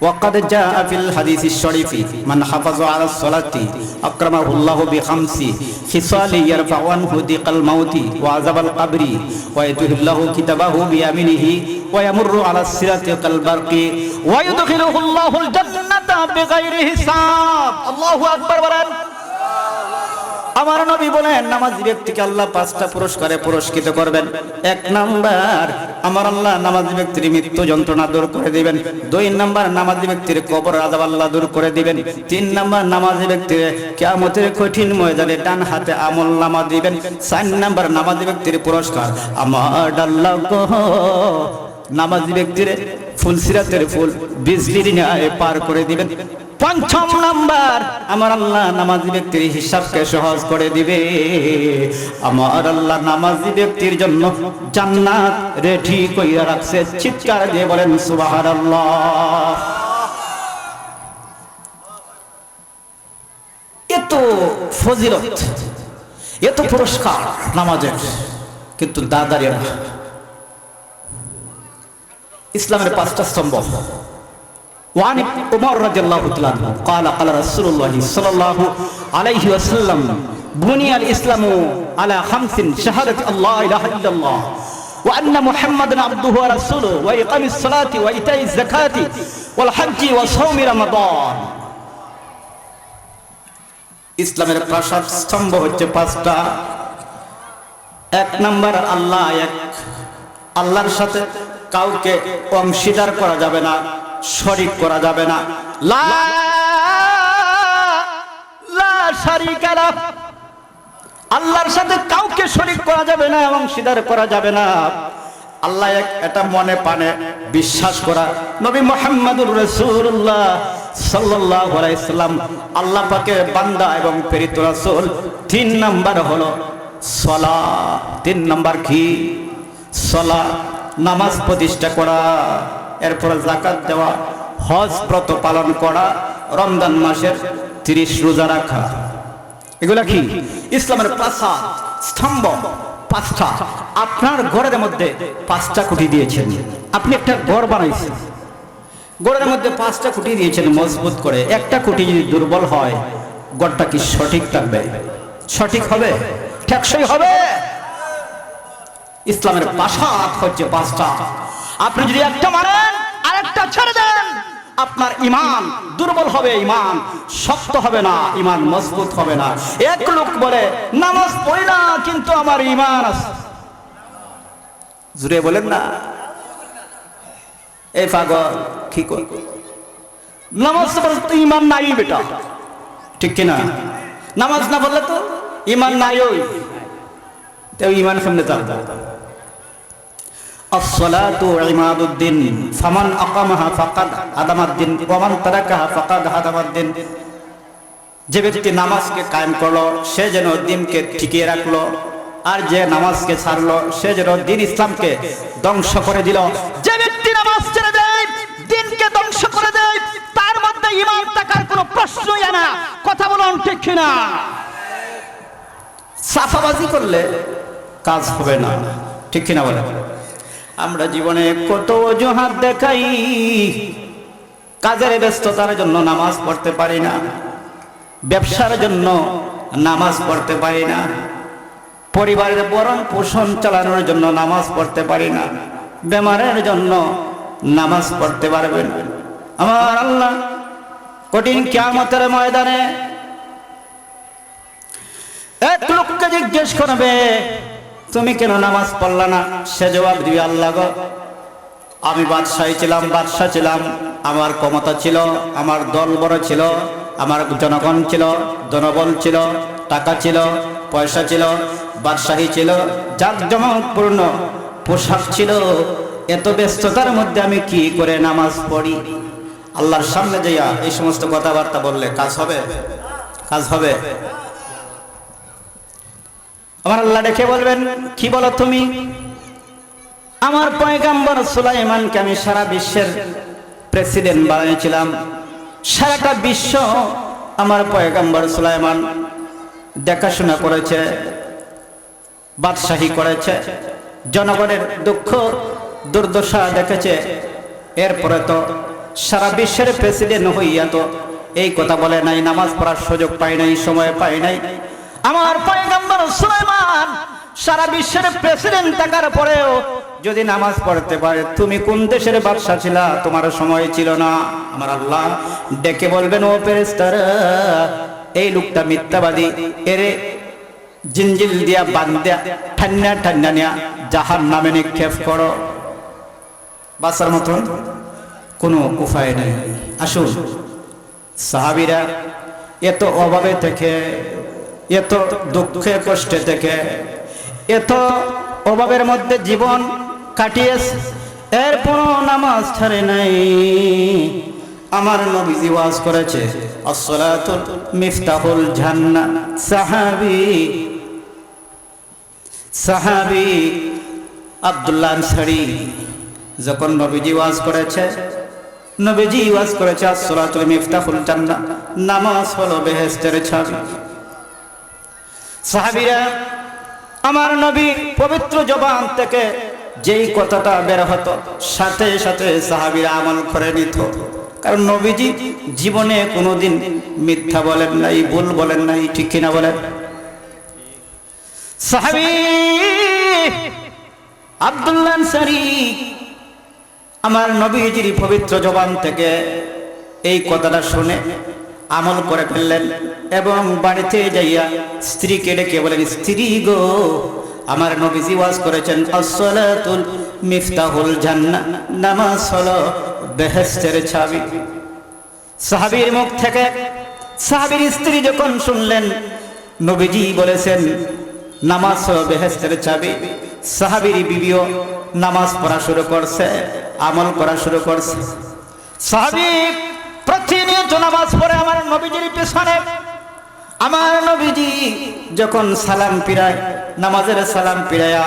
وقد جاء في الحديث الشريف من حافظ على الصلاة أكرمه الله بخمس خصال يرفع عنه ضيق الموت وعذاب القبر ويتوب له كتابه بيمينه ويمر على الصراط كالبرق ويدخله الله الجنة بغير حساب الله أكبر বলেন আমার নবী বলেন নামাজি ব্যক্তিকে আল্লাহ পাঁচটা পুরস্কারে পুরস্কৃত করবেন। এক নাম্বার, আমার আল্লাহ নামাজি ব্যক্তির মৃত্যু যন্ত্রণা দূর করে দিবেন। দুই নাম্বার, নামাজি ব্যক্তির কবর আযাব আল্লাহ দূর করে দিবেন। তিন নাম্বার, নামাজি ব্যক্তির কিয়ামতের কঠিন ময়দানে ডান হাতে আমলনামা দিবেন। চার নাম্বার, নামাজি ব্যক্তির পুরস্কার আমার আল্লাহ নামাজি ব্যক্তির ফুল সিরাতের ফুল বিজলির ন্যায় পার করে দিবেন। পঞ্চম নাম্বার, আমার আল্লাহ নামাজি ব্যক্তির হিসাবকে সহজ করে দিবে। আমার আল্লাহ নামাজি ব্যক্তির জন্য জান্নাত রেডি কইরা রাখছে। চিৎকার দিয়ে বলেন সুবহানাল্লাহ। এত ফজিলত, এত পুরস্কার নামাজের, কিন্তু দাদারিয়া ইসলামের পাঁচটা স্তম্ভ। وعن عمر رضي الله تعالى عنه قال قال رسول الله صلى الله عليه وسلم بني الإسلام على خمس: شهادة الله إله إلا الله وأن محمدا عبده ورسوله وإقام الصلاة وإيتاء الزكاة والحج وصوم رمضان। ইসলামের প্রাসাদ স্তম্ভ হচ্ছে পাঁচটা। এক নাম্বার, আল্লাহ এক, আল্লাহর সাথে কাউকে অংশীদার করা যাবে না, শরীক করা যাবে না। লা শারীকা লাহ, আল্লাহর সাথে কাউকে শরীক করা যাবে না, অংশীদার করা যাবে না। আল্লাহ এক, এটা মনে প্রাণে বিশ্বাস করা। নবী মুহাম্মদুর রাসূলুল্লাহ সাল্লাল্লাহু আলাইহি সাল্লাম আল্লাহ পাকের বান্দা এবং প্রেরিত রাসূল। তিন নাম্বার হলো সালাত। তিন নাম্বার কি? সালাত, নামাজ প্রতিষ্ঠা করা, এরপর যাকাত দেওয়া, হজ ব্রত পালন করা, রমজান মাসের 30 রোজা রাখা। এগুলা কি? ইসলামের প্রাসাদ স্তম্ভ পাঁচটা। আপনার ঘরের মধ্যে পাঁচটা খুঁটি দিয়েছেন। আপনি একটা ঘর বানাইছেন, ঘরের মধ্যে পাঁচটা খুঁটি দিয়েছেন মজবুত করে। একটা খুঁটি যদি দুর্বল হয়, ঘরটা কি সঠিক থাকবে? সঠিক হবে? টেকসই হবে? ইসলামের প্রাসাদ হচ্ছে পাঁচটা। আপনি যদি একটা মানেন আর একটা ছেড়ে দেন, আপনার ঈমান দুর্বল হবে, ঈমান শক্ত হবে না, ঈমান মজবুত হবে না। এক লোক বলে নামাজ পড়ি না কিন্তু আমার ঈমান আছে। জুড়ে বলেন না, এই পাগল কি কর, নামাজ পড়লে তো ঈমান নাই বেটা, ঠিক কিনা? নামাজ না পড়লে তো ঈমান নাই। ওই তো ঈমান সামনে চলতে। الصلاة عماد الدين فمن أقامها فقد هدم الدين ومن تركها فقد هدم الدين। যে ব্যক্তি নামাজকে কায়েম করলো সে যেন দ্বীনকে টিকিয়ে রাখলো, আর যে নামাজকে ছাড়লো সে যেন দ্বীন ইসলামকে ধ্বংস করে দিল। যে ব্যক্তি নামাজ ছেড়ে দেয়, দ্বীনকে ধ্বংস করে দেয়, তার মধ্যে ঈমান থাকার কোনো প্রশ্নই না। কথা বলুন ঠিক কিনা? সাফাবাজি করলে কাজ হবে না, ঠিক কিনা বলেন? আমরা জীবনে কত অজুহাত দেখাই, কাজের ব্যস্ততার জন্য নামাজ পড়তে পারি না, ব্যবসার জন্য নামাজ পড়তে পারি না, পরিবারের ভরণ পোষণ চালানোর জন্য নামাজ পড়তে পারি না, বেমারের জন্য নামাজ পড়তে পারবেন। আমার আল্লাহ কঠিন কিয়ামতের ময়দানে এক লোককে জিজ্ঞেস করবে, তুমি কেন নামাজ পড়লা না? সে জবাব দিবে, আল্লাহ গো, আমি বাদশাহ ছিলাম, আমার ক্ষমতা ছিল, আমার দল বড় ছিল, আমার জনগণ ছিল, জনবল ছিল, টাকা ছিল, পয়সা ছিল, বাদশাহী ছিল, জাঁকজমকপূর্ণ পোশাক ছিল। এত ব্যস্ততার মধ্যে আমি কি করে নামাজ পড়ি? আল্লাহর সামনে যাইয়া এই সমস্ত কথাবার্তা বললে কাজ হবে? কাজ হবে? আমার আল্লাহ ডেকে বলবেন, কি বলো তুমি? আমার পয়গম্বর সুলাইমানকে আমি সারা বিশ্বের প্রেসিডেন্ট বানিয়েছিলাম। সারাটা বিশ্ব আমার পয়গম্বর সুলাইমান দেখাশোনা করেছে, বাদশাহী করেছে, জনগণের দুঃখ দুর্দশা দেখেছে। এরপরে তো সারা বিশ্বের প্রেসিডেন্ট হইয়া তো এই কথা বলে নাই, নামাজ পড়ার সুযোগ পাই নাই, সময় পাই নাই। আমার পয়গম্বর সুলাইমান সারা বিশ্বের প্রেসিডেন্ট থাকার পরেও যদি নামাজ পড়তে পারে, তুমি কোন দেশের বাদশা ছিলা, তোমার সময় ছিল না? আমার আল্লাহ ডেকে বলবেন, ও ফেরেশতারা, এই লোকটা মিথ্যাবাদী, এরে জিঞ্জিল দিয়া বান্ধা ঠান্না ঠান্না নিয়া জাহান্নামে নিক্ষেপ করো। বাঁচার মতন কোনো উপায় নেই। আসুন, সাহাবীরা এত অভাবে থেকে, এত দুঃখে কষ্টে থেকে, এত অভাবের মধ্যে জীবন কাটিয়েছে, এরপর নামাজ ছাড়ে নাই। আমার নবীজি ওয়াজ করেছে, আসসালাতুল মিফতাহুল জান্নাহ। সাহাবী আব্দুল্লাহ আনসারী যখন নবীজি ওয়াজ করেছে, আসসালাতুল মিফতাহুল জান্নাহ, নামাজ হলো বেহেশতের চাবি। সাহাবীরা আমার নবীর পবিত্র জবান থেকে যেই কথাটা বের হতো, সাথে সাথে সাহাবীরা আমল করে নিত। কারণ নবীজি জীবনে কোনোদিন মিথ্যা বলেন নাই, ভুল বলেন নাই, ঠিক কিনা বলেন? সাহাবী আব্দুল্লাহ আনসারী আমার নবীজির পবিত্র জবান থেকে এই কথাটা শুনে আমল করে ফেললেন, এবং বাড়িতে যাইয়া স্ত্রীকে ডেকে বলেন, স্ত্রী গো, আমার নবীজি ওয়াজ করেছেন, আসসালাতুল মিফতাহুল জান্নাহ, নামাজ হলো বেহেশতের চাবি। সাহাবীর মুখ থেকে সাহাবীর স্ত্রী যখন শুনলেন নবীজি বলেছেন নামাজ হলো বেহেশতের চাবি, সাহাবীর বিবিও নামাজ পড়া শুরু করছে, আমল করা শুরু করছে। সাহাবী প্রতিনিয়ত নামাজ পড়ে আমার নবীজির পেছনে। আমার নবীজি যখন সালাম ফিরায়, নামাজের সালাম ফিরাইয়া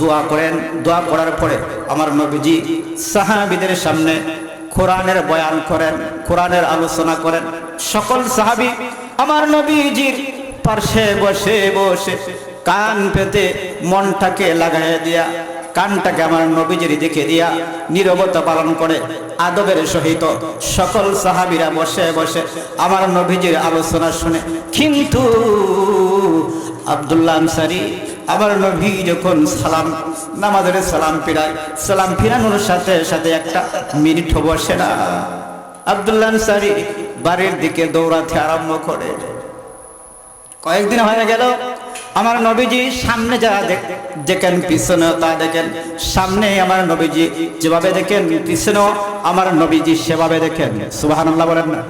দোয়া করেন, দোয়া করার পরে আমার নবীজি সাহাবীদের সামনে কোরআনের বয়ান করেন, কোরআনের আলোচনা করেন। সকল সাহাবী আমার নবীজির পাশে বসে বসে কান পেতে মনটাকে লাগাইয়া দিয়া, কানটাকে আমার নবীজির দিকে দিয়া নীরবতা পালন করে আদবের সহিত সকল সাহাবীরা বসে বসে আমার নবীজির আলোচনা শুনে। কিন্তু আব্দুল্লাহ আনসারী আমার নবী যখন সালাম, নামাজের সালাম ফিরায়, সালাম ফিরানোর সাথে সাথে একটা মিনিট বসে না, আব্দুল্লাহ আনসারী বাড়ির দিকে দৌড়াতে আরম্ভ করে। কয়েকদিন হয়ে গেল, আমার নবীজি সামনে যা দেখেন, পিছনে তা দেখেন। সামনে আমার নবীজি যেভাবে দেখেন, পিছনেও আমার নবীজি সেভাবে দেখেন। সুবহানাল্লাহ বলেন না?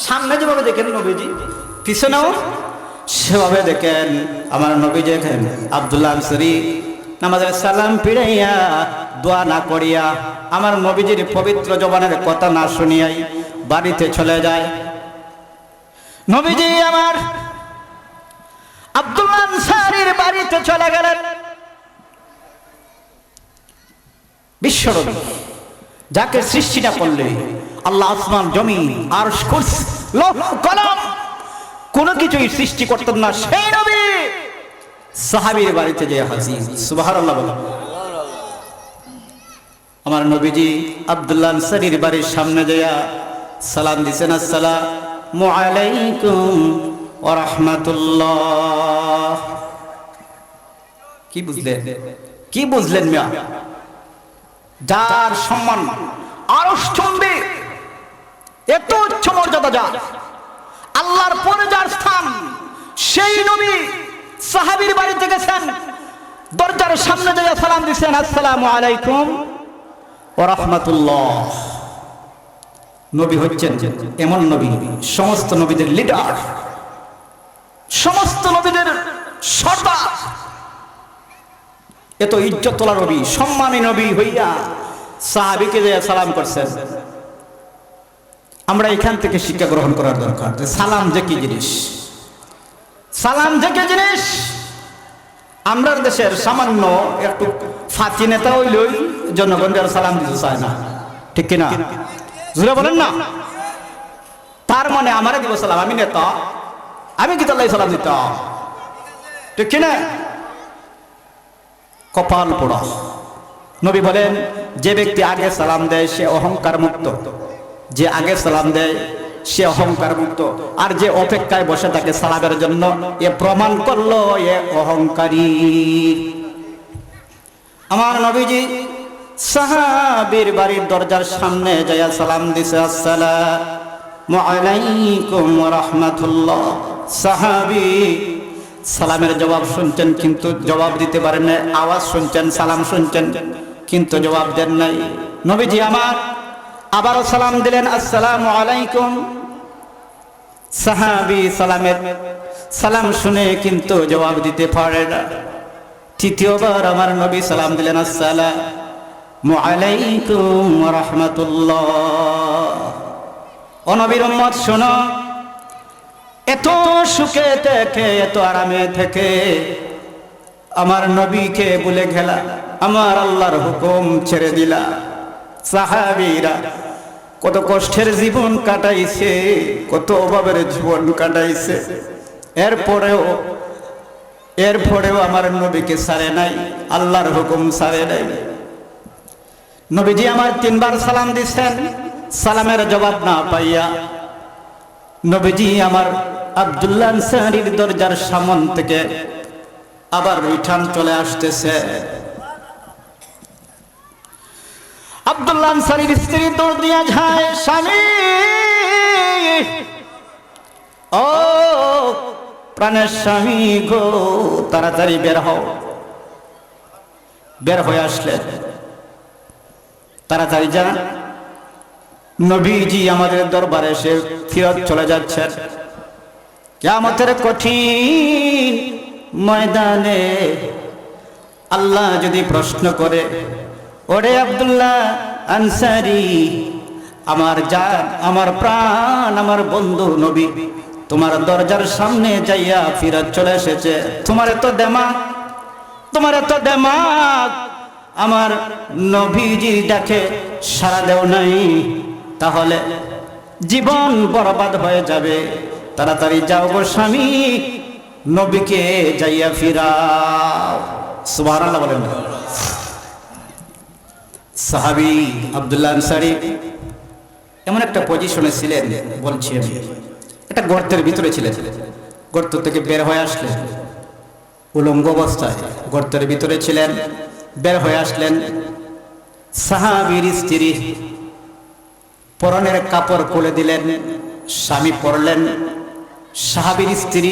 সামনে যেভাবে দেখেন নবীজি, পিছনেও সেভাবে দেখেন আমার নবীজি। দেখেন আব্দুল্লাহ আনসারী নামাজের সালাম ফিরাইয়া দোয়া না করিয়া, আমার নবীজির পবিত্র জবানের কথা না শুনিয়াই বাড়িতে চলে যায়। নবীজি আমার আব্দুল্লাহ আনসারীর বাড়িতে চলে গেলেন। বিশ্বনবী যাকে সৃষ্টিটা করলে আল্লাহ আসমান জমিন আরশ কুরসি লৌহ কলম কোনো কিছুই সৃষ্টি করতেন না, সেই নবী সাহাবীর বাড়িতে যে হাজির। সুবহানাল্লাহ বলেন। আমার নবীজি আব্দুল্লাহ আনসারীর বাড়ির সামনে যাইয়া সালাম দিছেন, আসসালামু আলাইকুম ওয়া রাহমাতুল্লাহ। কি বুঝলেন? কি বুঝলেন মিয়া? যার সম্মান আরশ চুম্বে, এত উচ্চ মর্যাদা, যার আল্লাহর পরে যার স্থান, সেই নবী সাহাবীর বাড়িতে গেছেন, দরজার সামনে যাইয়া সালাম দিছেন, আসসালামু আলাইকুম ওয়া রাহমাতুল্লাহ। নবী হচ্ছেন এমন নবী, সমস্ত নবীদের লিডার, সমস্ত নবীদের সর্দার, এত ইজ্জত তোলা নবী, সম্মানী নবী হইয়া সাহাবীকে যে সালাম করছেন। আমরা এখান থেকে শিক্ষা গ্রহণ করার দরকার যে সালাম যে কি জিনিস, সালাম যে কি জিনিস। আমরা দেশের সামান্য একটু ফাঁকি নেতা হইলেই জনগণের সালাম দিতে চায় না, ঠিক কিনা? জুড়ে বলেন না? তার মানে আমারে দিব সালাম, আমি নেতা, আমি কি তাল্লাই সালাম দিতাম, ঠিক কিনা? কপাল পোড়া। নবী বলেন, যে ব্যক্তি আগে সালাম দেয় সে অহংকার মুক্ত, যে আগে সালাম দেয় সে অহংকার মুক্ত, আর যে অপেক্ষায় বসে থাকে সালামের জন্য এ প্রমাণ করলো এ অহংকারী। আমার নবীজি সাহাবীর বাড়ির দরজার সামনে যায়া সালাম দিছে, আসসালামু আলাইকুম ওয়া রাহমাতুল্লাহ। সাহাবী সালামের জবাব শুনছেন কিন্তু জবাব দিতে পারেন না, আওয়াজ শুনছেন, সালাম শুনছেন কিন্তু জবাব দেন নাই। নবীজি আমার আবারও সালাম দিলেন, আসসালামু আলাইকুম। সাহাবী সালাম শুনে কিন্তু জবাব দিতে পারে না। তৃতীয়বার আমার নবী সালাম দিলেন, আসসালামু আলাইকুম ওয়া রাহমাতুল্লাহ। ও নবীর উম্মত শোনো, এত সুখে থেকে এত আরামে থেকে আমার নবীকে ভুলে গেলা, আমার আল্লাহর হুকুম ছেড়ে দিলা। সাহাবীরা কত কষ্টের জীবন কাটাইছে, কত অভাবের জীবন কাটাইছে, এরপরেও আমার নবীকে ছাড়ে নাই, আল্লাহর হুকুম ছাড়ে নাই। নবীজি আমার 3 বার সালাম দিচ্ছেন, সালামের জবাব না পাইয়া নবীজি আমার আব্দুল্লাহ আনসারীর দরজার সামন থেকে আবার রিটার্ন চলে আসতেছে। আব্দুল্লাহ আনসারীর স্ত্রী দৌড় দিয়া যায়, স্বামী ও প্রাণের স্বামী গো, তাড়াতাড়ি বের হও। বের হয়ে আসলেন, তাড়াতাড়ি যান, নবীজি আমাদের দরবারে এসে ফিরত চলে যাচ্ছেন। কিয়ামতের কঠিন ময়দানে আল্লাহ যদি প্রশ্ন করে, ওরে আব্দুল্লাহ আনসারী, আমার জান, আমার প্রাণ, আমার বন্ধু নবী তোমার দরজার সামনে যাইয়া ফিরত চলে এসেছে, তোমার এত দেমাগ আমার নবীজি ডাকে সাড়া দেও নাই, তাহলে জীবন বরবাদ হয়ে যাবে। তাড়াতাড়ি যাও গো স্বামী, নবীকে যাইয়া ফিরাও। সুবহানাল্লাহ বলেন। সাহাবী আব্দুল্লাহ আনসারী এমন একটা পজিশনে ছিলেন, বলছি আমি, একটা গর্তের ভিতরে ছিলেন, গর্ত থেকে বের হয়ে আসলেন উলঙ্গ অবস্থায়, গর্তের ভিতরে ছিলেন, বের হয়ে আসলেন। সাহাবীর স্ত্রী পরনের কাপড় খুলে দিলেন, স্বামী পরলেন, সাহাবীর স্ত্রী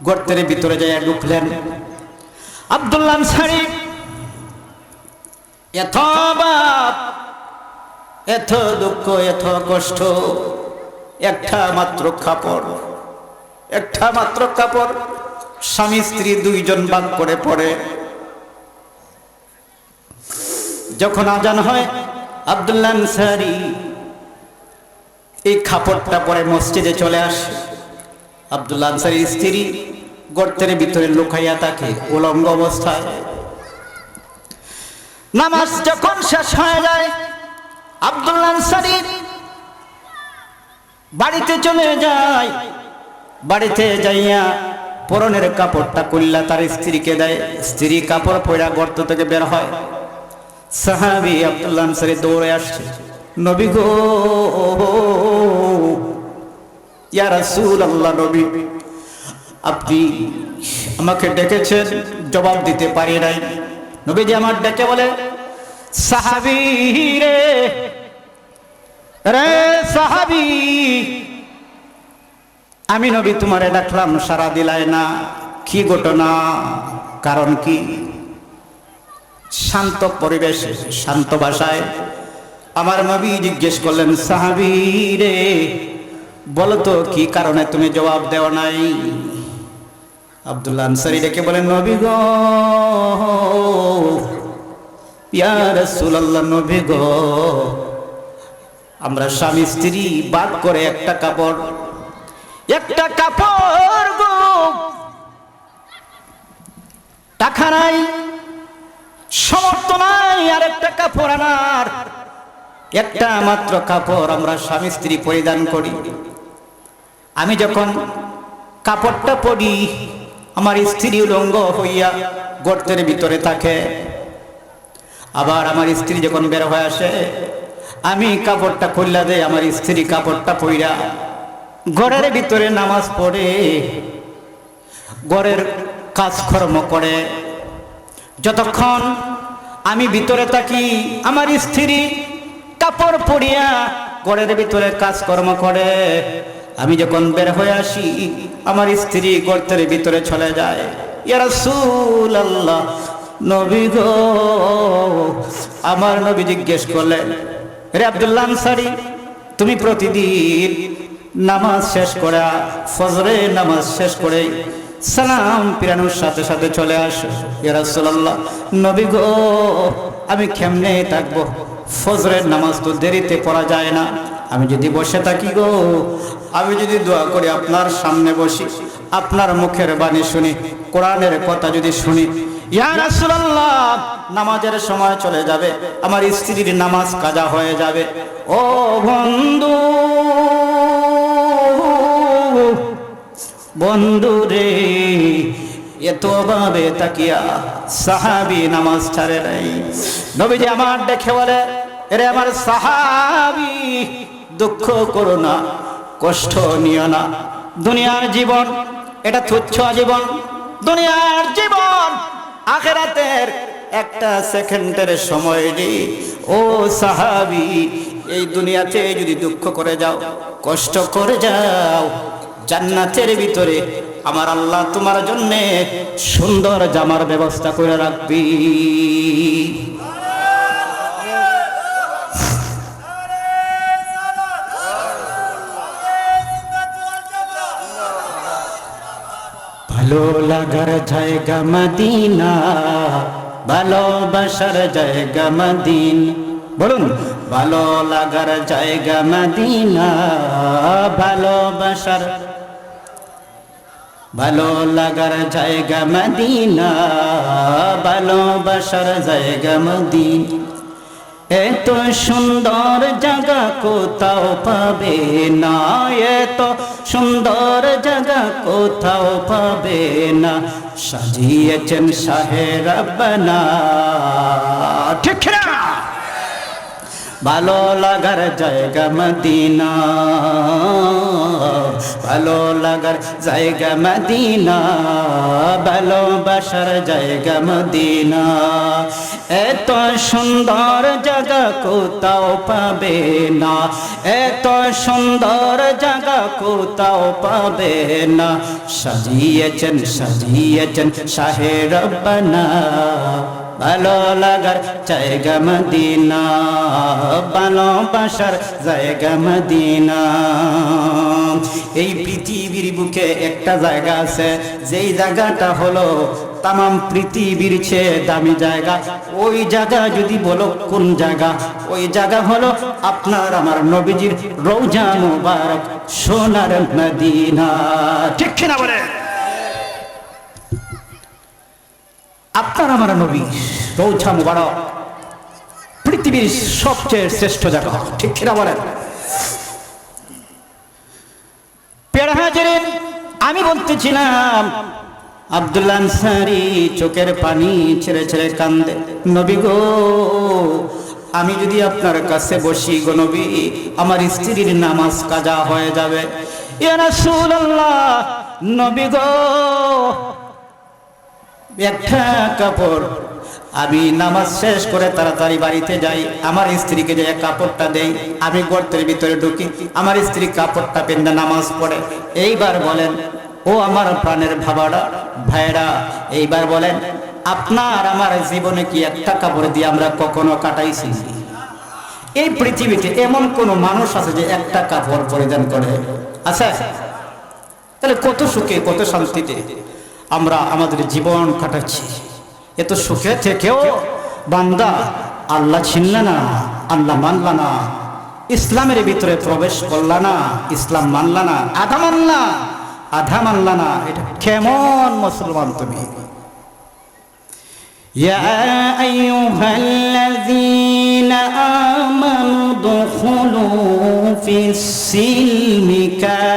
গর্তের ভিতরে যাইয়া ঢুকলেন। আব্দুল্লাহ আনসারী এত বাপ, এত দুঃখ, এত কষ্ট, একটা মাত্র কাপড়, স্বামী স্ত্রী 2 জন ভাগ করে পড়ে। যখন আজান হয় আব্দুল্লাহ আনসারী এই কাপড়টা পরে মসজিদে চলে আসে। আব্দুল্লাহ আনসারীর স্ত্রী গর্তের ভিতরে লুকাইয়া থাকে উলঙ্গ অবস্থায়। নামাজ যখন শেষ হয়ে যায় আব্দুল্লাহ আনসারী বাড়িতে চলে যায়। বাড়িতে যাইয়া পরনের কাপড়টা খুললা তার স্ত্রীকে দেয়, স্ত্রী কাপড় পরা গর্ত থেকে বের হয়। সাহাবী আব্দুল্লাহ আনসারী দৌড়ে আসছে, নবী গো, ইয়া রাসূলুল্লাহ, নবী আপনি আমাকে ডেকেছেন, জবাব দিতে পারি নাই। নবীজি আমার ডেকে বলে, সাহাবী রে সাহাবী, আমি নবী তোমারে ডাকলাম সাড়া দিলাই না, কি ঘটনা, কারণ কি? শান্ত পরিবেশে, শান্ত ভাষায় আমার নবী জিজ্ঞেস করলেন, সাহাবী রে বলো তো কি কারণে তুমি জবাব দেও নাই? আব্দুল্লাহ আনসারী ডেকে বলেন, নবী গো, ইয়া রাসূলুল্লাহ, নবী গো, আমরা স্বামী স্ত্রী ভাগ করে একটা কাপড় গো, টাকা নাই, সমর্থ নাই আর একটা কাপড় আনার, একটা মাত্র কাপড় আমরা স্বামী স্ত্রী পরিধান করি। আমি যখন কাপড়টা পরি আমার স্ত্রী উলঙ্গ হইয়া গর্তের ভিতরে থাকে, আবার আমার স্ত্রী যখন বের হয়ে আসে, আমি কাপড়টা খুললা দেই, আমার স্ত্রী কাপড়টা পইরা ঘরের ভিতরে নামাজ পড়ে, ঘরের কাজকর্ম করে। যতক্ষণ আমি ভিতরে থাকি, আমার স্ত্রী কাপড় পরিয়া ঘরের ভিতরে কাজকর্ম করে। আমি যখন বের হয়ে আসি, আমার স্ত্রী গর্তের ভিতরে চলে যায়। ইয়া রাসূলুল্লাহ, নবী গো, আমার নবী জিজ্ঞেস করলেন, রে আব্দুল্লাহ আনসারী, তুমি প্রতিদিন নামাজ শেষ করে, ফজরের নামাজ শেষ করে সালাম ফিরানোর সাথে সাথে চলে আসো। ইয়া রাসূলুল্লাহ, নবী গো, আমি কেমনে থাকবো? ফজরের নামাজ তো দেরিতে পড়া যায় না। আমি যদি বসে থাকি গো, আমি যদি দোয়া করি, আপনার সামনে বসি, আপনার মুখের বাণী শুনি, কোরআনের কথা যদি শুনি, ইয়া রাসূলুল্লাহ, নামাজের সময় চলে যাবে, আমার স্ত্রীর নামাজ কাজা হয়ে যাবে। ও বন্ধু, বন্ধু রে, এত ভাবে তাকিয়া সাহাবী নামাজ ছাড়ে নাই। নবীজি আমার দেখে বলে, এরে আমার সাহাবী, দুঃখ করো না, কষ্ট নিও না। দুনিয়ার জীবন এটা তুচ্ছ জীবন, দুনিয়ার জীবন আখিরাতের একটা সেকেন্ডের সময় নেই। ও সাহাবী, এই দুনিয়াতে যদি দুঃখ করে যাও, কষ্ট করে যাও, জান্নাতের ভিতরে আমার আল্লাহ তোমার জন্য সুন্দর জামার ব্যবস্থা করে রাখবি। ভালো লাগার জায়গা মদিনা, ভালোবাসার জায়গা মদিনা। বলুন, ভালো লাগার জায়গা মদিনা, ভালোবাসার, ভালো লাগার জায়গা মদিনা, ভালোবাসার জায়গা মদিনা। এত সুন্দর জায়গা কোথাও পাবে না, এত সুন্দর জায়গা কোথাও পাবে না, সাজিয়েছেন শাহে রব্বানা। ঠিক না? ভালো লাগার জায়গা মদিনা, ভালো লাগার জায়গা মদিনা, ভালোবাসার জায়গা মদিনা। এত সুন্দর জায়গা কোথাও পাবে না, এত সুন্দর জায়গা কোথাও পাবে না, সাজিয়েছেন, সাজিয়েছেন শাহে রব্বানা। ভালো লাগার জায়গা মদিনা, ভালোবাসার জায়গা মদিনা। এই পৃথিবীর বুকে একটা জায়গা আছে, যেই জায়গাটা হলো তামাম পৃথিবীর চেয়ে দামি জায়গা। ওই জায়গা যদি বলো কোন জায়গা, ওই জায়গা হলো আপনার আমার নবীজির রওজা মুবারক, সোনার মদিনা। ঠিক কিনা বলে? আপনার আমার নবী রওজা মুবারক পৃথিবীর সবচেয়ে শ্রেষ্ঠ জায়গা। ঠিক কিনা বলেন? প্রিয় হাজিরিন, আমি বলতেছিলাম, আব্দুল্লাহ আনসারী চোখের পানি ছেড়ে ছেড়ে কান্দে, নবী গো, আমি যদি আপনার কাছে বসি গো নবী, আমার স্ত্রীর নামাজ কাজা হয়ে যাবে। ইয়া রাসূলুল্লাহ, নবী গো, একটা কাপড়, আমি নামাজ শেষ করে তাড়াতাড়ি বাড়িতে যাই, আমার স্ত্রীকে যে কাপড়টা দেই, আমি গর্তের ভিতরে ঢুকি, আমার স্ত্রী কাপড়টা পেন্দা নামাজ পড়ে। এইবার বলেন, ও আমার প্রাণের ভাবারা, ভাইরা, এইবার বলেন, আপনার আমার জীবনে কি একটা কাপড় দিয়ে আমরা কখনো কাটাইছি? এই পৃথিবীতে এমন কোন মানুষ আছে যে একটা কাপড় পরিধান করে? আছে? তাহলে কত সুখে, কত শান্তিতে আমরা আমাদের জীবন কাটাচ্ছি। এত সুখে থেকেও বান্দা আল্লাহ চিনল না, আল্লাহ মানল না, ইসলামের ভিতরে প্রবেশ করল না, ইসলাম মানল না, আধা মানলা, আধা মানল না। এটা কেমন মুসলমান তুমি? ইয়া আইয়ুহাল্লাযীনা আমানু দুখুলু ফিস সিলমি কাফা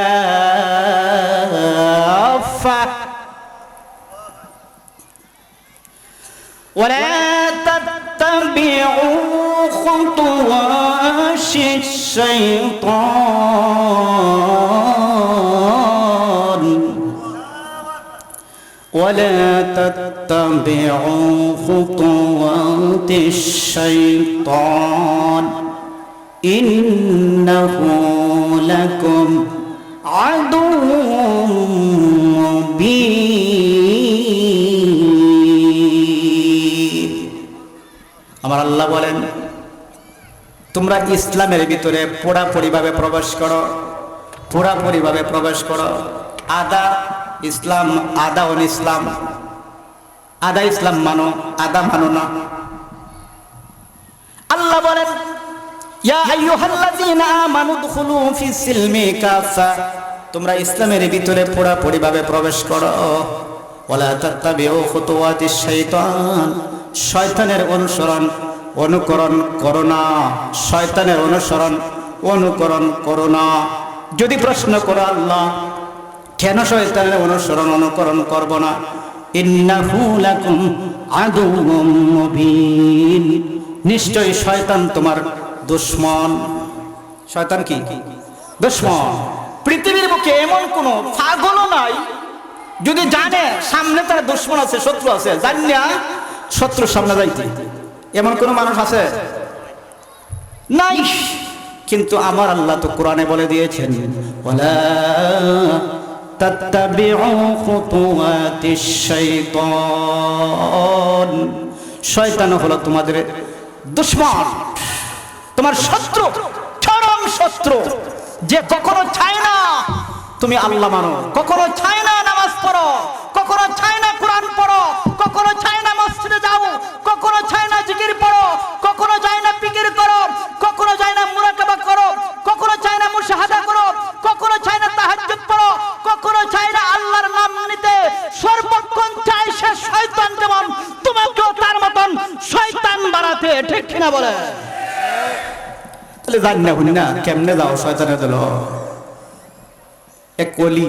ولا تتبعوا الشيطان ولا تتبعوا خطوات الشيطان إنه لكم عدو مبين আমার আল্লাহ বলেন তোমরা ইসলামের ভিতরে পুরাপুরিভাবে প্রবেশ করো, পুরাপুরিভাবে প্রবেশ করো। আদা ইসলাম, আদা অন ইসলাম, আদা ইসলাম মানো, আদা মানো না। আল্লাহ বলেন ইয়া আইয়ুহাল্লাযীনা আমানু দুখুলু ফিস সিলমি কাফা, তোমরা ইসলামের ভিতরে পুরাপুরিভাবে প্রবেশ করো। ওয়ালা তাত্তাবিউ খুতুওয়াতিশ শাইতান, শয়তানের অনুকরণ করো না, শয়তানের অনুকরণ করো না। যদি প্রশ্ন করো আল্লাহ কেন শয়তানের অনুকরণ করব না, ইন্নাহু লাকুম আদুউম মুবিন, নিশ্চয়ই শয়তান তোমার দুশমন। শয়তান কি? দুশমন। পৃথিবীর বুকে এমন কোন পাগলও নাই যদি জানে সামনে তার দুশমন আছে, শত্রু আছে, জানিয়া শত্রুর সামনে যাইতে, এমন কোন মানুষ আছে? নাই। কিন্তু আমার আল্লাহ তো কোরআনে বলে দিয়েছেন ওয়ালা তাত্তাবিউ খুতুওয়াতিশ শাইতান, শয়তান হলো তোমাদের দুশমন, তোমার শত্রু, চরম শত্রু, যে কখনো চায় না তুমি আল্লাহ মানো, কখনো চায় না নামাজ পড়ো, কখনো চায় না কোরআন পড়ো, কখনো চায় না মসজিদে যাও, কখনো চায় না জিকির পড়ো, কখনো চায় না ফিকির করো, কখনো চায় না মুরাকাবা করো, কখনো চায় না মুশাহাদা করো, কখনো চায় না তাহাজ্জুদ পড়ো, কখনো চায় না আল্লাহর নাম নিতে, সর্বক্ষণ চায় সে শয়তান যেমন তোমাকেও তার মতন শয়তান বানাতে। ঠিক কিনা বলে? তাহলে জানি না শুনি না কেমনে যাও শয়তানের দল। এক ওলি,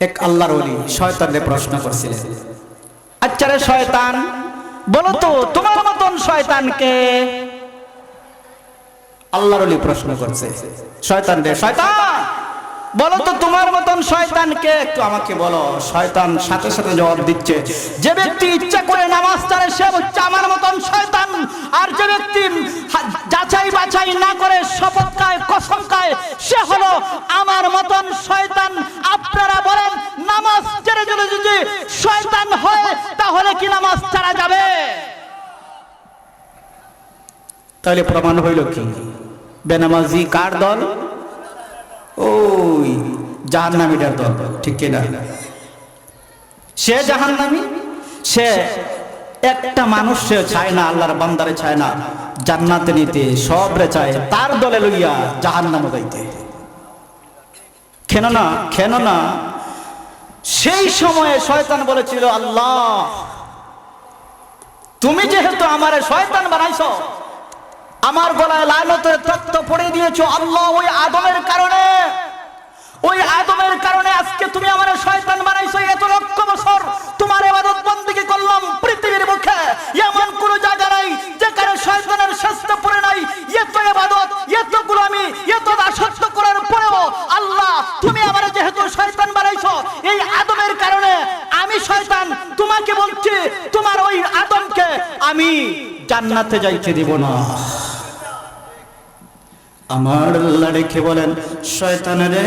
এক আল্লাহর ওলি শয়তানকে প্রশ্ন করছিলেন, আচ্ছা রে শয়তান বলো তো তোমার মতন শয়তানকে? আল্লাহর ওলি প্রশ্ন করছে শয়তান রে, শয়তান বলো তো তোমার মতন শয়তানকে, একটু আমাকে বলো। শয়তান সাথে সাথে জবাব দিচ্ছে, যে ব্যক্তি ইচ্ছা করে নামাজ ছাড়ে সে হচ্ছে আমার মতন শয়তান, আর যে ব্যক্তি যাচাই বাছাই না করে শপথ খায়, কসম খায়, সে হলো আমার মতন শয়তান। আপনারা বলেন নামাজ ছেড়ে যদি শয়তান হয় তাহলে কি নামাজ ছাড়া যাবে? তাহলে প্রমাণ হইল কি বেনামাজি কার দল? ওই জাহান্নামীটার দল। ঠিক কিনা? সে জাহান্নামী, সে একটা মানুষ সে চায় না আল্লাহর বান্দারে চায় না জান্নাতে নিতে, সবরে চায় তার দলে লইয়া জাহান্নামে যাইতে। কেন না সেই সময়ে শয়তান বলেছিল আল্লাহ তুমি যেহেতু আমারে শয়তান বানাইছো, আমার গলায় লানতের তক্ত পড়ে দিয়েছো আল্লাহ, ওই আদমের কারণে আজকে তুমি আমারে শয়তান বানাইছো। এত লক্ষ বছর তোমার ইবাদত বন্দেগী করলাম, পৃথিবীর মুখে এমন কোন জায়গা নাই যেখানে শয়তানের শাস্তি পড়ে নাই। এত ইবাদত, এত গোলামি, এত দাসত্ব করার পরেও আল্লাহ তুমি আমারে যেহেতু শয়তান বানাইছো, এই আদমের কারণে আমি শয়তান, তোমাকে বলছি তোমার ওই আদমকে আমি জান্নাতে যাইতে দিব না। আমার আল্লাহ রেখে বলেন শয়তান রে,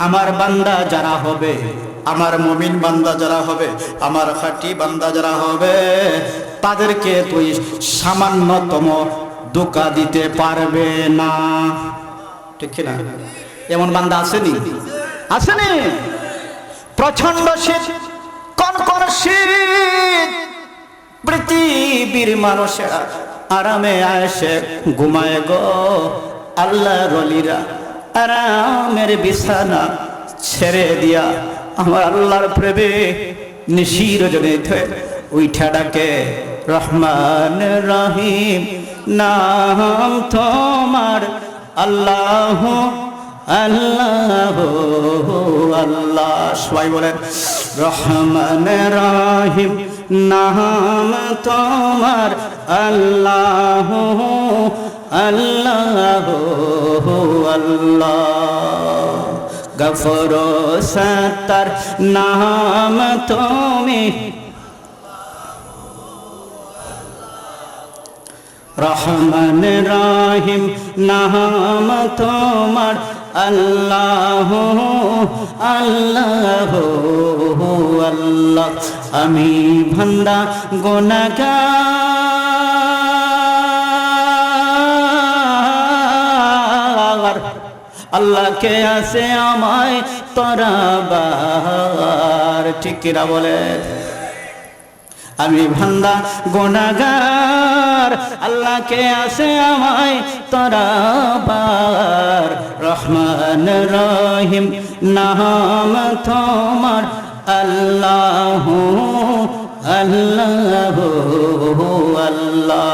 আমার বান্দা যারা হবে, আমার মুমিন বান্দা যারা হবে, আমার খাঁটি বান্দা যারা হবে, তাদেরকে তুই সামান্যতম ধোঁকা দিতে পারবে না। ঠিক না? এমন বান্দা আসেনি? প্রচন্ড শীত, কনকন শীত, পৃথিবীর মানুষেরা আরামে আয়েশে ঘুমায় গো, আল্লাহর ওলিরা আরামের বিছানা ছেড়ে দিয়া আমার আল্লাহর প্রেমে নিশির জনে উইঠা ডাকে রহমান রহিম নাম তোমার, আল্লাহ আল্লাহ আল্লাহ। সবাই বলেন রহমান রহিম নাম তোমার, আল্লাহ আল্লাহ আল্লাহ। গফর সত্তার নাম তুমি, রহমান রহিম নাম তোমার, আল্লাহ আল্লাহ আল্লাহ। আমি বান্দা গুনাহগার, আল্লাহকে আছে আমায় তরাবার। ঠিক কিনা বলে? আমি বান্দা গুনাহগার, আল্লাহকে আছে আমায় তরাবার। রহমান রহিম নাম তোমার, আল্লাহ আল্লাহ আল্লাহ।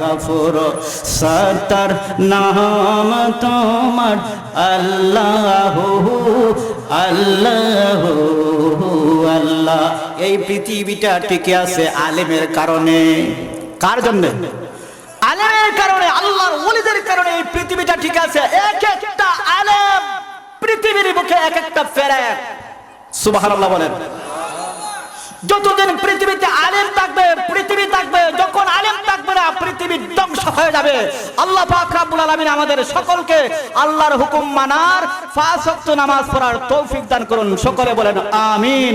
গফুর সত্তার নাম তোমার, আল্লাহ আল্লাহ আল্লাহ। এই পৃথিবীটা টিকে আছে আলেমের কারণে। কার জন্য? আলেমের কারণে, আল্লাহর ওলিদের কারণে এই পৃথিবীটা ঠিক আছে। এক একটা আলেম পৃথিবীর বুকে এক একটা ফেরেক। সুবহানাল্লাহ বলেন। যতদিন পৃথিবীতে আলেম থাকবে পৃথিবী থাকবে, যখন আলেম থাকবে না পৃথিবী ধ্বংস হয়ে যাবে। আল্লাহ পাক রব্বুল আলামিন আমাদের সকলকে আল্লাহর হুকুম মানার 5 ওয়াক্ত নামাজ পড়ার তৌফিক দান করুন। সকলে বলেন আমিন।